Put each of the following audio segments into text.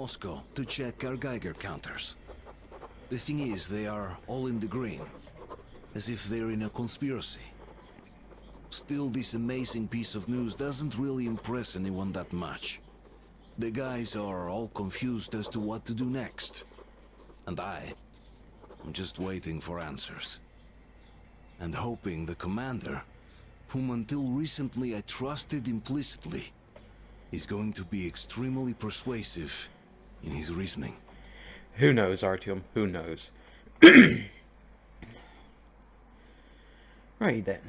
Moscow to check our Geiger counters. The thing is, they are all in the green, as if they're in a conspiracy. Still, this amazing piece of news doesn't really impress anyone that much. The guys are all confused as to what to do next. And I'm just waiting for answers. And hoping the commander, whom until recently I trusted implicitly, is going to be extremely persuasive in his reasoning. Who knows, Artyom? Who knows? Right then.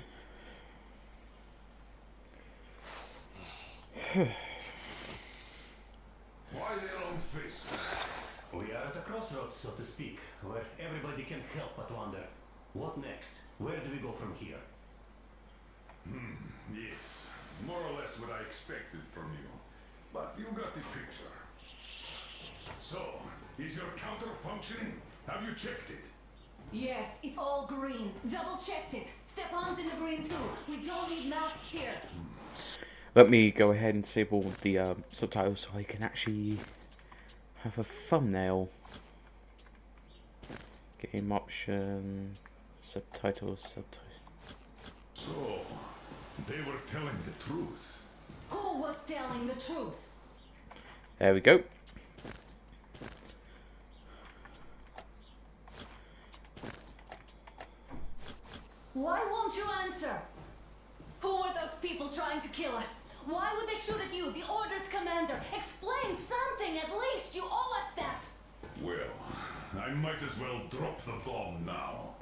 Why their own face? We are at a crossroads, so to speak, where everybody can help but wonder, what next? Where do we go from here? Yes, more or less what I expected from you. But you got the picture. So, is your counter functioning? Have you checked it? Yes, it's all green. Double checked it. Stepan's in the green too. We don't need masks here. Let me go ahead and disable the subtitles so I can actually have a thumbnail. Game option, subtitles. So, they were telling the truth. Who was telling the truth? There we go. Why won't you answer? Who were those people trying to kill us? Why would they shoot at you, the Order's commander? Explain something at least. You owe us that. Well, I might as well drop the bomb now.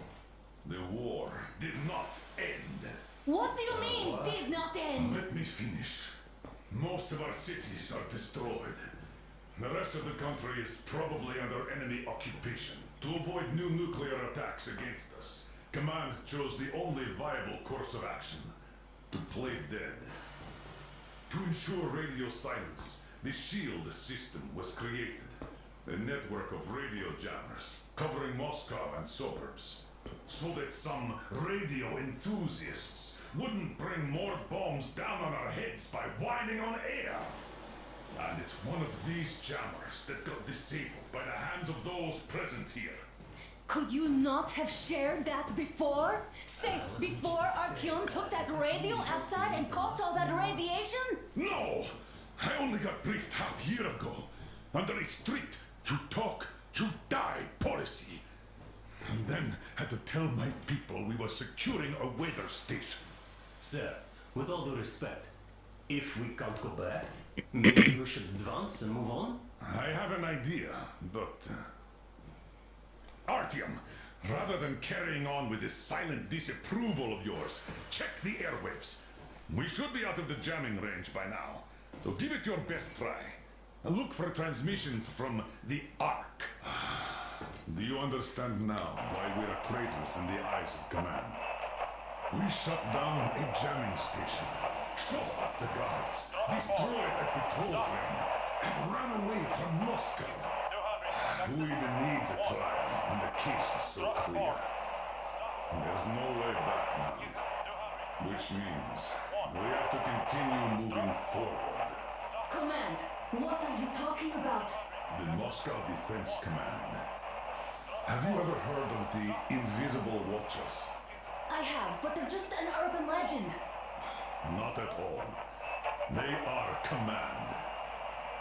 The war did not end. What do you mean, did not end? Let me finish. Most of our cities are destroyed. The rest of the country is probably under enemy occupation. To avoid new nuclear attacks against us, Command chose the only viable course of action: to play dead. To ensure radio silence, the SHIELD system was created. A network of radio jammers covering Moscow and suburbs, so that some radio enthusiasts wouldn't bring more bombs down on our heads by whining on air. And it's one of these jammers that got disabled by the hands of those present here. Could you not have shared that before? Say, before Artyom took that radio outside and caught all that radiation? No! I only got briefed half year ago. Under a strict, you talk, you die policy. And then had to tell my people we were securing a weather station. Sir, with all due respect, if we can't go back, maybe we should advance and move on? I have an idea, but... Artyom, rather than carrying on with this silent disapproval of yours, check the airwaves. We should be out of the jamming range by now, so give it your best try. Look for transmissions from the Ark. Do you understand now why we're traitors in the eyes of Command? We shut down a jamming station, shot up the guards, destroyed a patrol train, and ran away from Moscow. Who even needs a trial when the case is so clear? There's no way back now, which means we have to continue moving forward. Command, what are you talking about? The Moscow Defense Command. Have you ever heard of the Invisible Watchers? I have, but they're just an urban legend. Not at all. They are Command.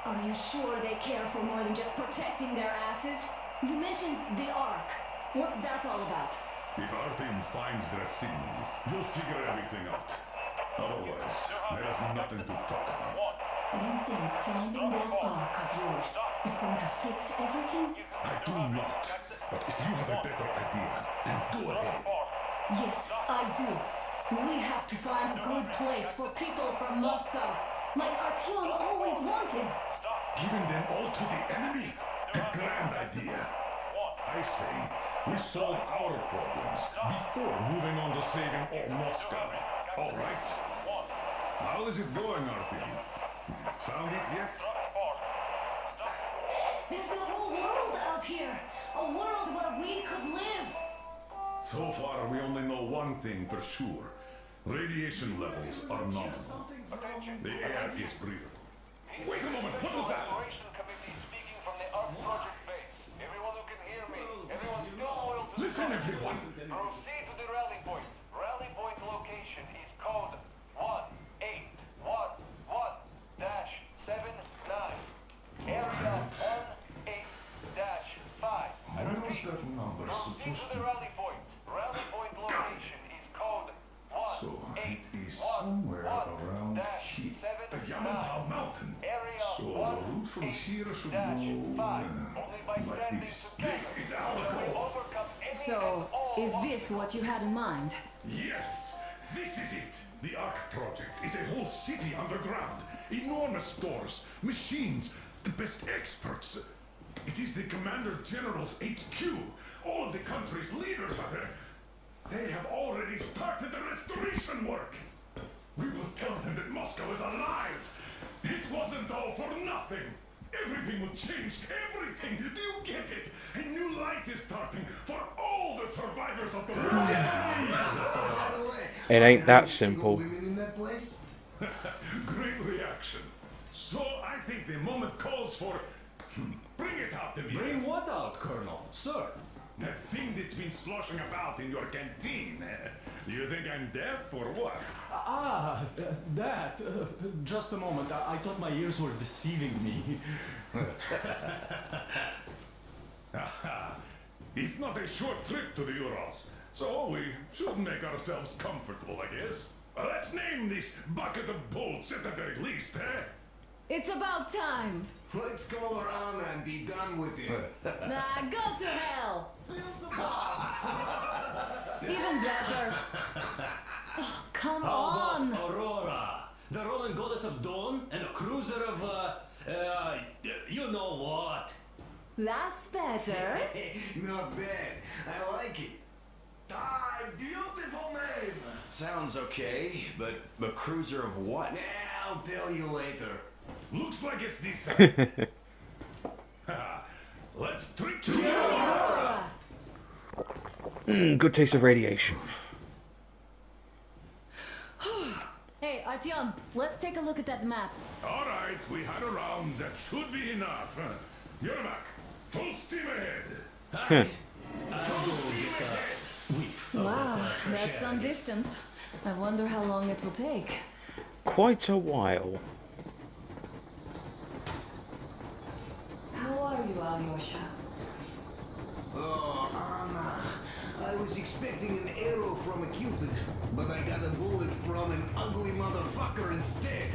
Are you sure they care for more than just protecting their asses? You mentioned the Ark. What's that all about? If Artyom finds their signal, you'll figure everything out. Otherwise, there's nothing to talk about. Do you think finding that Ark of yours is going to fix everything? I do not. But if you have a better idea, then go ahead. Yes, I do. We have to find a good place for people from Moscow, like Artyom always wanted. Giving them all to the enemy? A grand idea. I say, we solve our problems before moving on to saving all Moscow. All right? How is it going, Artyom? Found it yet? There's a whole world out here. A world where we could live. So far, we only know one thing for sure. Radiation levels are nominal. The air is breathable. Wait a moment, what was that? Project base. Everyone who can hear me. Everyone still loyal to the Listen, Project. everyone. Proceed to the rally point. Rally point location is code 1811-79. Area 18-5. I repeat. that number Proceed to the rally point. Rally point location is code So it is somewhere around here. The Yamantau Mountain. So the route from here should go like this. This is our goal. So, is this what you had in mind? Yes, this is it. The Ark Project is a whole city underground. Enormous stores, machines, the best experts. It is the Commander General's HQ. All of the country's leaders are there. They have already started the restoration work. We will tell them that Moscow is alive. It wasn't all for nothing. Everything will change. Everything. Do you get it? A new life is starting for all the survivors of the war. It ain't that simple. Great reaction. So I think the moment calls for... Bring it out to me. Bring what out, Colonel? Sir? That thing that's been sloshing about in your canteen. You think I'm deaf or what? That. Just a moment. I thought my ears were deceiving me. It's not a short trip to the Urals, so we should make ourselves comfortable, I guess. Let's name this bucket of bolts at the very least, eh? It's about time. Let's go around and be done with it. Nah, go to hell. Even better. Oh, come How on. about Aurora? The Roman goddess of dawn and a cruiser of, you know what? That's better. Not bad. I like it. Ah, beautiful name. Sounds okay, but a cruiser of what? I'll tell you later. Looks like it's this. Let's treat to Aurora. Good taste of radiation. Hey, Artyom, let's take a look at that map. All right, we had a round. That should be enough. Yermak, full steam ahead. Full steam ahead. Wow, that's some distance. I wonder how long it will take. Quite a while. How are you, Alyosha? Oh, Anna. I was expecting an arrow from a cupid, but I got a bullet from an ugly motherfucker instead.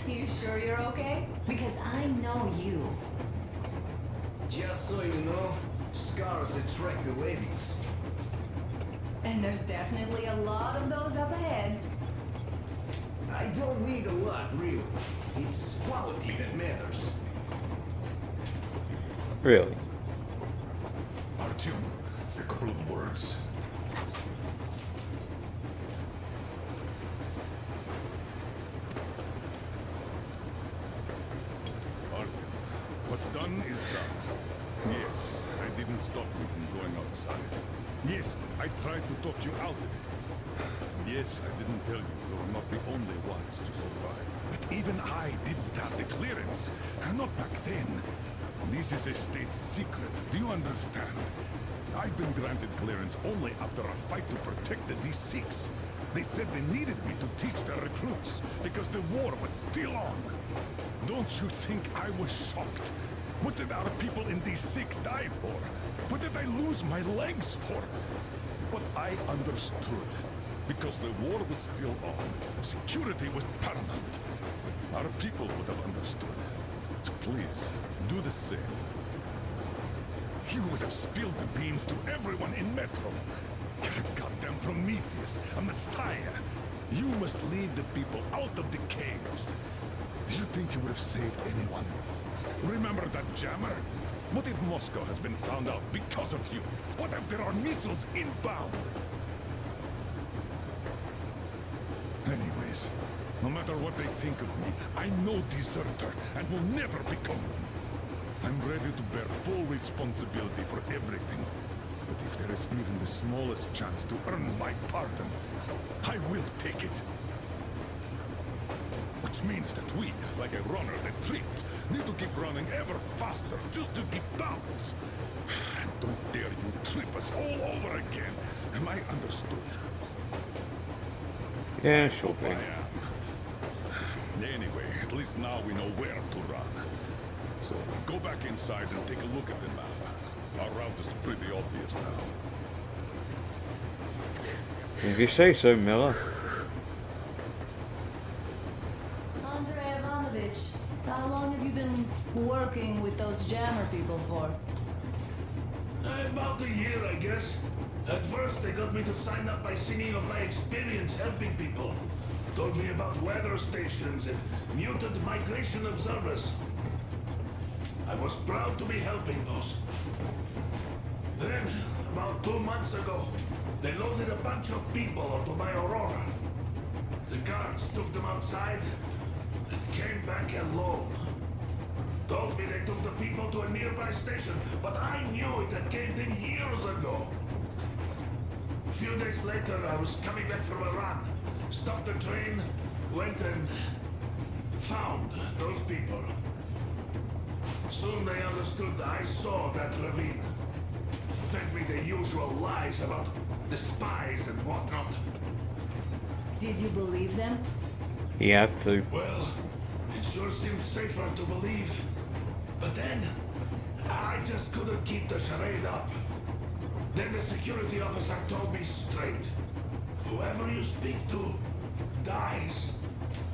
You sure you're okay? Because I know you. Just so you know, scars attract the ladies. And there's definitely a lot of those up ahead. I don't need a lot, really. It's quality that matters. Really? Artyom, a couple of words. Artyom, what's done is done. Yes, I didn't stop you from going outside. Yes, I tried to talk you out of it. Yes, I didn't tell you you're not the only ones to survive. But even I didn't have the clearance. Not back then. This is a state secret. Do you understand? I've been granted clearance only after a fight to protect the D6. They said they needed me to teach their recruits because the war was still on. Don't you think I was shocked? What did our people in D6 die for? What did I lose my legs for? But I understood. Because the war was still on. Security was paramount. Our people would have understood. So please, do the same. You would have spilled the beans to everyone in Metro. You're a goddamn Prometheus, a messiah. You must lead the people out of the caves. Do you think you would have saved anyone? Remember that jammer? What if Moscow has been found out because of you? What if there are missiles inbound? Anyways, no matter what they think of me, I'm no deserter and will never become one. I'm ready to bear full responsibility for everything. But if there is even the smallest chance to earn my pardon, I will take it. What which means that we, like a runner that tripped, need to keep running ever faster just to keep balance. And don't dare you trip us all over again. Am I understood? Yeah, sure I thing. am. Anyway, at least now we know where to run. So go back inside and take a look at the map. Our route is pretty obvious now. If you say so, Miller. Andrei Ivanovich, how long have you been working with those jammer people for? About a year, I guess. At first, they got me to sign up by singing of my experience helping people. Told me about weather stations and muted migration observers. I was proud to be helping those. Then, about 2 months ago, they loaded a bunch of people onto my Aurora. The guards took them outside and came back alone. Told me they took the people to a nearby station, but I knew it had caved in years ago. A few days later, I was coming back from a run. Stopped the train, went and found those people. Soon they understood I saw that ravine. Fed me the usual lies about the spies and whatnot. Did you believe them? He had to. Well, it sure seemed safer to believe. But then, I just couldn't keep the charade up. Then the security officer told me straight. Whoever you speak to, dies.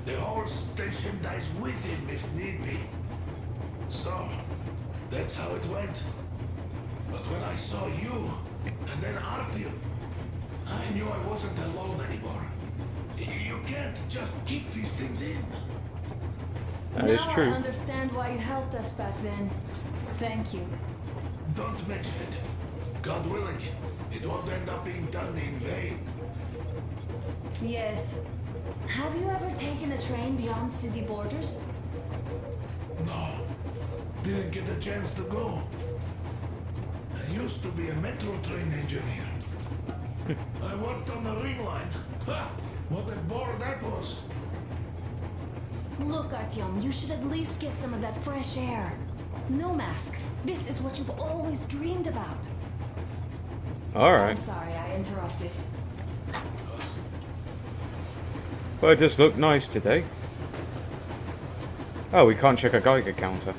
The whole station dies with him if need be. So, that's how it went. But when I saw you, and then Artyom, I knew I wasn't alone anymore. You can't just keep these things in. That is now true. I understand why you helped us back then. Thank you. Don't mention it. God willing, it won't end up being done in vain. Yes. Have you ever taken a train beyond city borders? No, didn't get a chance to go. I used to be a metro train engineer. I worked on the ring line. Ha! What a bore that was. Look, Artyom, you should at least get some of that fresh air. No mask. This is what you've always dreamed about. I'm Alright. sorry I interrupted. Well, it just looked nice today. Oh, we can't check a Geiger counter.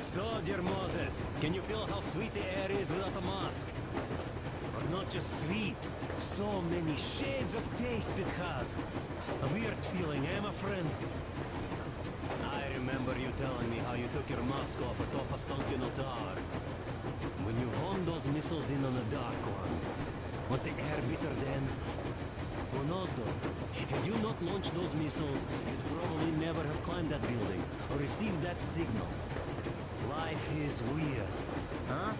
So, dear Moses, can you feel how sweet the air is without a mask? But not just sweet, so many shades of taste it has. A weird feeling, eh, my friend? I remember you telling me how you took your mask off atop a Stankino tower. When you honed those missiles in on the dark ones, was the air bitter then? Who knows though? Had you not launched those missiles, you'd probably never have climbed that building or received that signal. Life is weird, huh?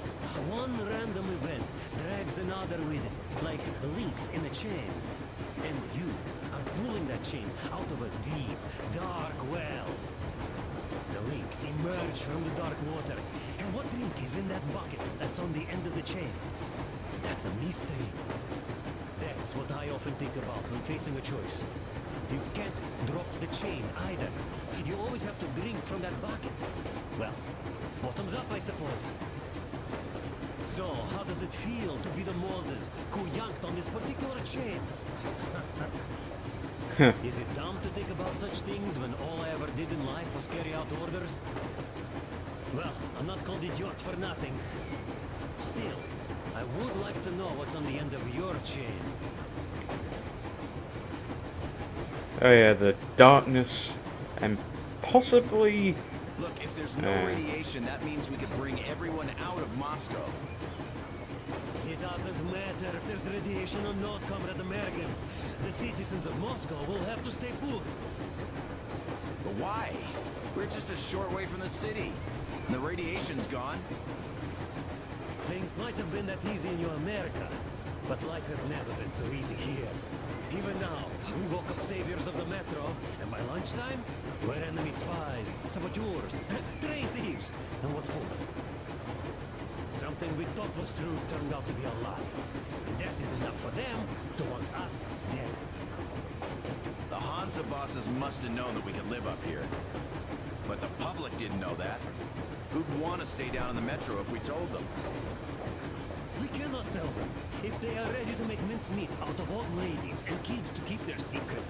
One random event drags another with it, like links in a chain. And you are pulling that chain out of a deep, dark well. The links emerge from the dark water. And what link is in that bucket that's on the end of the chain? That's a mystery. That's what I often think about when facing a choice. You can't drop the chain either. You always have to drink from that bucket. Well, bottoms up, I suppose. So, how does it feel to be the Moses who yanked on this particular chain? Is it dumb to think about such things when all I ever did in life was carry out orders? Well, I'm not called idiot for nothing. Still, I would like to know what's on the end of your chain. Oh yeah, the darkness and possibly... Look, if there's no radiation, that means we could bring everyone out of Moscow. It doesn't matter if there's radiation or not, Comrade American. The citizens of Moscow will have to stay put. But why? We're just a short way from the city. And the radiation's gone. Things might have been that easy in your America, but life has never been so easy here. Even now, we woke up saviors of the metro, and by lunchtime, we're enemy spies, saboteurs, train thieves, and what for? Something we thought was true turned out to be a lie. And that is enough for them to want us dead. The Hansa bosses must have known that we could live up here. But the public didn't know that. Who'd want to stay down in the metro if we told them? We cannot tell them. If they are ready to make mincemeat out of old ladies and kids to keep their secret,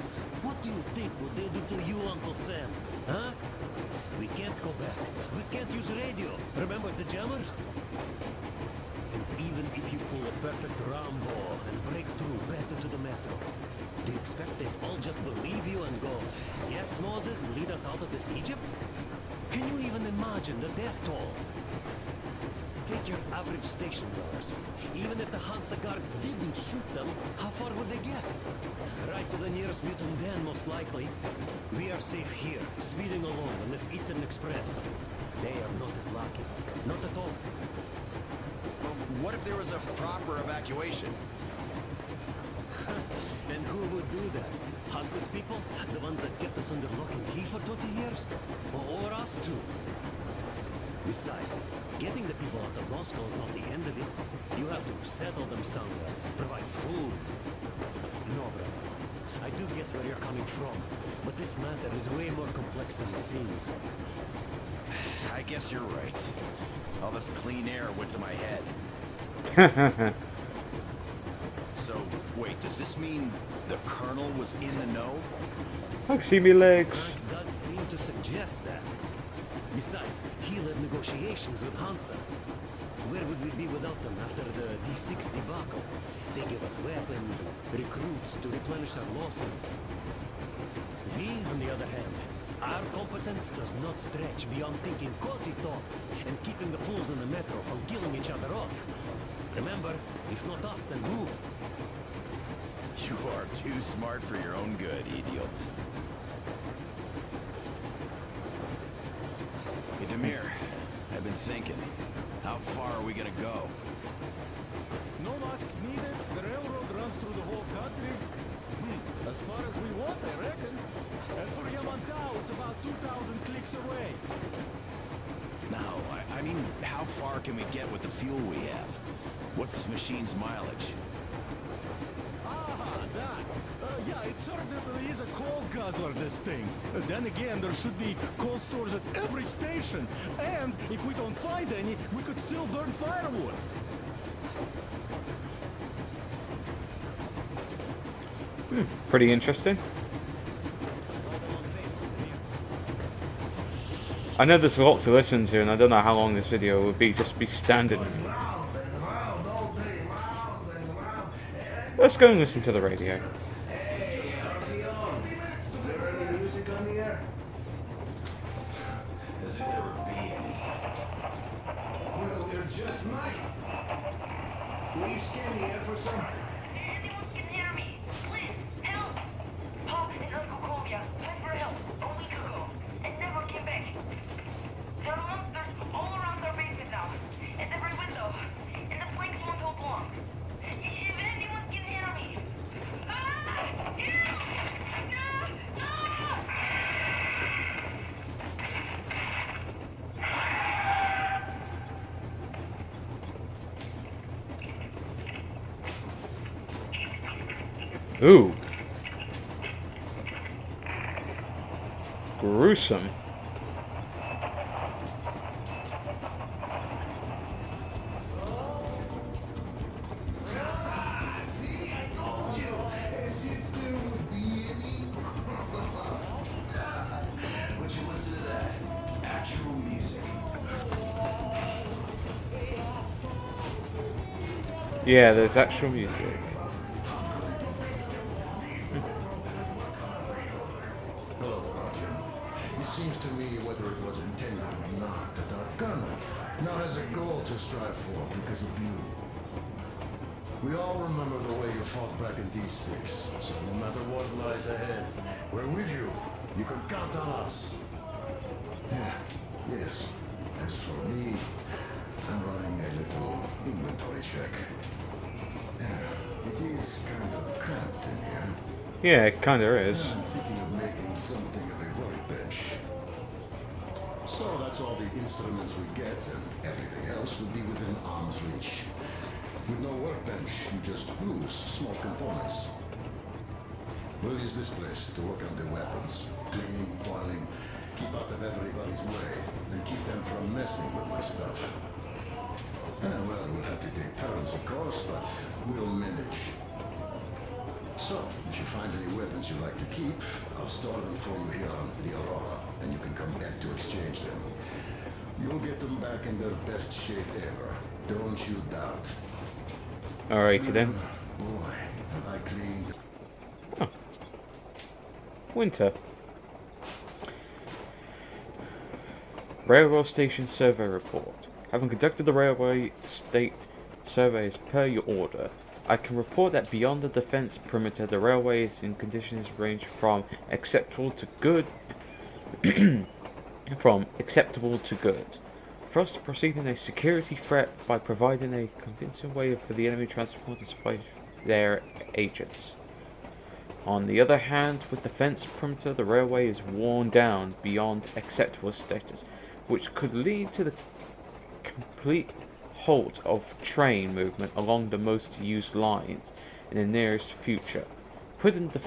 what do you think would they do to you, Uncle Sam? Huh? We can't go back. We can't use radio. Remember the jammers? And even if you pull a perfect Rambo and break through back into the metro, do you expect they'd all just believe you and go, yes, Moses, lead us out of this Egypt? Can you even imagine the death toll? Take your average station dwellers. Even if the Hansa guards didn't shoot them, how far would they get? Right to the nearest mutant den, most likely. We are safe here, speeding along on this Eastern Express. They are not as lucky. Not at all. Well, what if there was a proper evacuation? And who would do that? Hansa's people? The ones that kept us under lock and key for 20 years? Or us too? Besides, getting the people out of Moscow is not the end of it. You have to settle them somewhere, provide food. No, brother. I do get where you're coming from, but this matter is way more complex than it seems. I guess you're right. All this clean air went to my head. So, wait, does this mean the Colonel was in the know? I can see me legs. It does seem to suggest that. Besides, he led negotiations with Hansa. Where would we be without them after the D6 debacle? They gave us weapons and recruits to replenish our losses. We, on the other hand, our competence does not stretch beyond thinking cozy thoughts and keeping the fools in the metro from killing each other off. Remember, if not us, then who? You are too smart for your own good, idiot. Hey, Demir, I've been thinking. How far are we gonna go? No masks needed. The railroad runs through the whole country. As far as we want, I reckon. As for Yamantau, it's about 2,000 clicks away. No, I mean, how far can we get with the fuel we have? What's this machine's mileage? Ah, that. Yeah, it certainly is a coal guzzler, this thing. Then again, there should be coal stores at every station. And if we don't find any, we could still burn firewood. Pretty interesting. I know there's lots to listen to, and I don't know how long this video would be. Just be standing. Let's go and listen to the radio. Hey, is there any music on the air? As if there would be any. Well, there just might. Will you scan the air for some? Anyone can hear me. Please, help! Pop and Uncle Kovia went for help a week ago and never came back. There are monsters all around our basement now, at every window, and the flames won't hold long. If anyone can hear me. Ooh. Gruesome. See, I told you. As if there would be any. Would you listen to that? Actual music. Yeah, there's actual music. Hello, Roger. It seems to me, whether it was intended or not, that our colonel now has a goal to strive for because of you. We all remember the way you fought back in D6, so no matter what lies ahead, we're with you. You can count on us. Yeah, yes. As for me, I'm running a little inventory check. Yeah, it is kind of cramped in here. Yeah, it kinda is. I'm thinking of making something of a workbench. So that's all the instruments we get, and everything else will be within arm's reach. With no workbench, you just lose small components. We'll use this place to work on the weapons. Cleaning, boiling, keep out of everybody's way, and keep them from messing with my stuff. Well, we'll have to take turns, of course, but we'll manage. So, if you find any weapons you like to keep, I'll store them for you here on the Aurora, and you can come back to exchange them. You'll get them back in their best shape ever. Don't you doubt. Alrighty then. Boy, have I cleaned. Oh. Winter. Railroad Station Survey Report. Having conducted the railway state surveys per your order, I can report that beyond the defense perimeter, the railway is in conditions range from acceptable to good. From acceptable to good. For us to proceed in a security threat by providing a convincing way for the enemy transport to supply their agents. On the other hand, with the fence perimeter, the railway is worn down beyond acceptable status, which could lead to the complete halt of train movement along the most used lines in the nearest future, putting the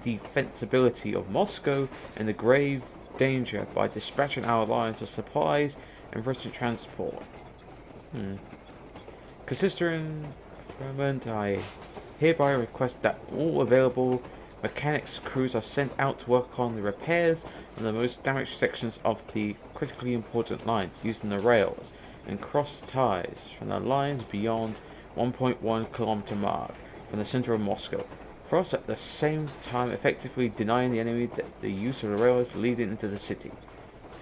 defensibility of Moscow in the grave danger by dispatching our lines of supplies and Russian transport. Considering ferment, I hereby request that all available mechanics crews are sent out to work on the repairs on the most damaged sections of the critically important lines using the rails and cross ties from the lines beyond 1.1 kilometer mark from the center of Moscow. For us at the same time effectively denying the enemy the use of the railways leading into the city.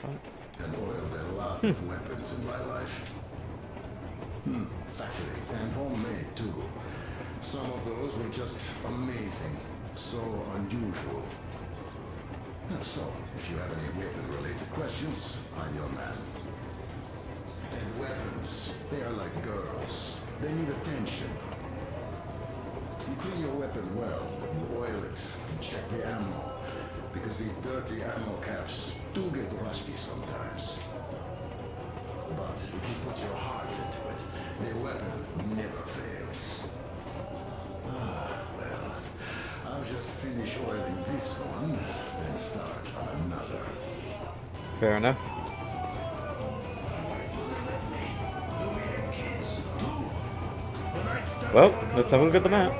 And oiled a lot of weapons in my life. Factory and homemade too. Some of those were just amazing. So unusual. So, if you have any weapon-related questions, I'm your man. And weapons, they are like girls. They need attention. You clean your weapon well, you oil it, you check the ammo. Because these dirty ammo caps do get rusty sometimes. But if you put your heart into it, the weapon never fails. Well, I'll just finish oiling this one, then start on another. Fair enough. Well, let's have a look at the map.